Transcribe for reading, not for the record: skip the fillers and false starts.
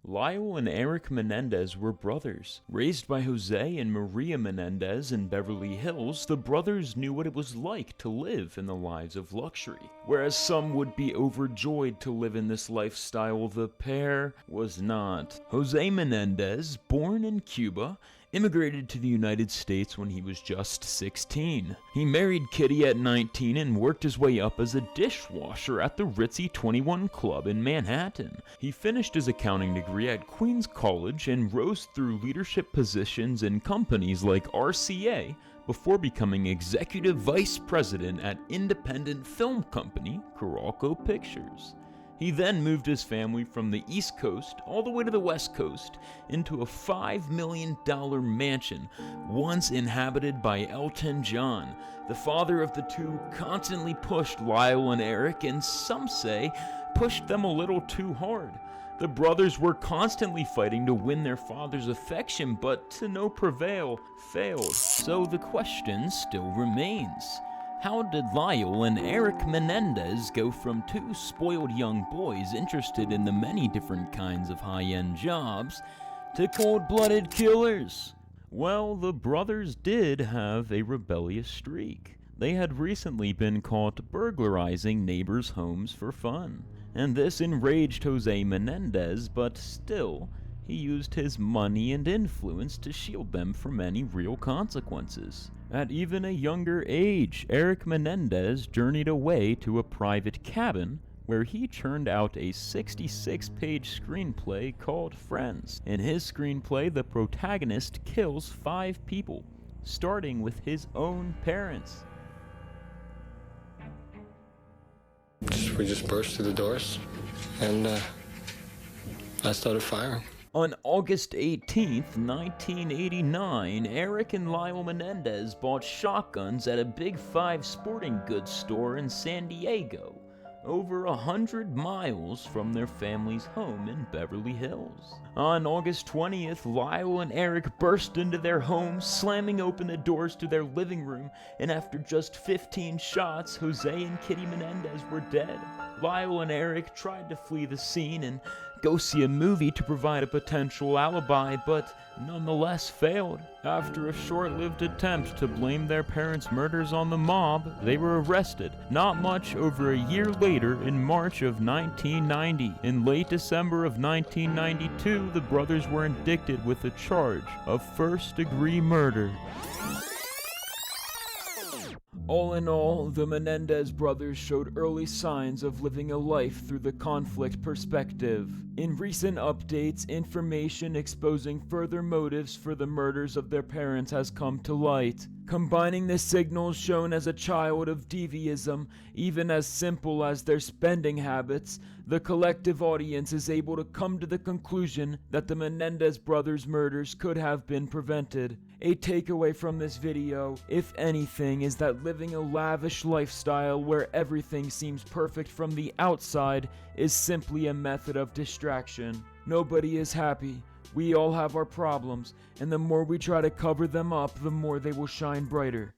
Lyle and Eric Menendez were brothers. Raised by Jose and Maria Menendez in Beverly Hills, the brothers knew what it was like to live in the lives of luxury. Whereas some would be overjoyed to live in this lifestyle, the pair was not. Jose Menendez, born in Cuba, immigrated to the United States when he was just 16. He married Kitty at 19 and worked his way up as a dishwasher at the ritzy 21 Club in Manhattan. He finished his accounting degree at Queens College and rose through leadership positions in companies like RCA before becoming executive vice president at independent film company Coralco Pictures. He then moved his family from the East Coast all the way to the West Coast into a $5 million mansion once inhabited by Elton John. The father of the two constantly pushed Lyle and Eric, and some say pushed them a little too hard. The brothers were constantly fighting to win their father's affection, but to no prevail, failed. So the question still remains. How did Lyle and Eric Menendez go from two spoiled young boys interested in the many different kinds of high-end jobs to cold-blooded killers? Well, the brothers did have a rebellious streak. They had recently been caught burglarizing neighbors' homes for fun, and this enraged Jose Menendez, but still, he used his money and influence to shield them from any real consequences. At even a younger age, Eric Menendez journeyed away to a private cabin where he churned out a 66-page screenplay called Friends. In his screenplay, the protagonist kills 5 people, starting with his own parents. We just burst through the doors, and I started firing. On August 18th, 1989, Eric and Lyle Menendez bought shotguns at a Big 5 sporting goods store in San Diego, over 100 miles from their family's home in Beverly Hills. On August 20th, Lyle and Eric burst into their home, slamming open the doors to their living room, and after just 15 shots, Jose and Kitty Menendez were dead. Lyle and Eric tried to flee the scene and go see a movie to provide a potential alibi, but nonetheless failed. After a short-lived attempt to blame their parents' murders on the mob, they were arrested not much over a year later in March of 1990. In late December of 1992, the brothers were indicted with a charge of first-degree murder. All in all, the Menendez brothers showed early signs of living a life through the conflict perspective. In recent updates, information exposing further motives for the murders of their parents has come to light. Combining the signals shown as a child of deviism, even as simple as their spending habits, the collective audience is able to come to the conclusion that the Menendez brothers' murders could have been prevented. A takeaway from this video, if anything, is that living a lavish lifestyle where everything seems perfect from the outside is simply a method of distraction. Nobody is happy. We all have our problems, and the more we try to cover them up, the more they will shine brighter.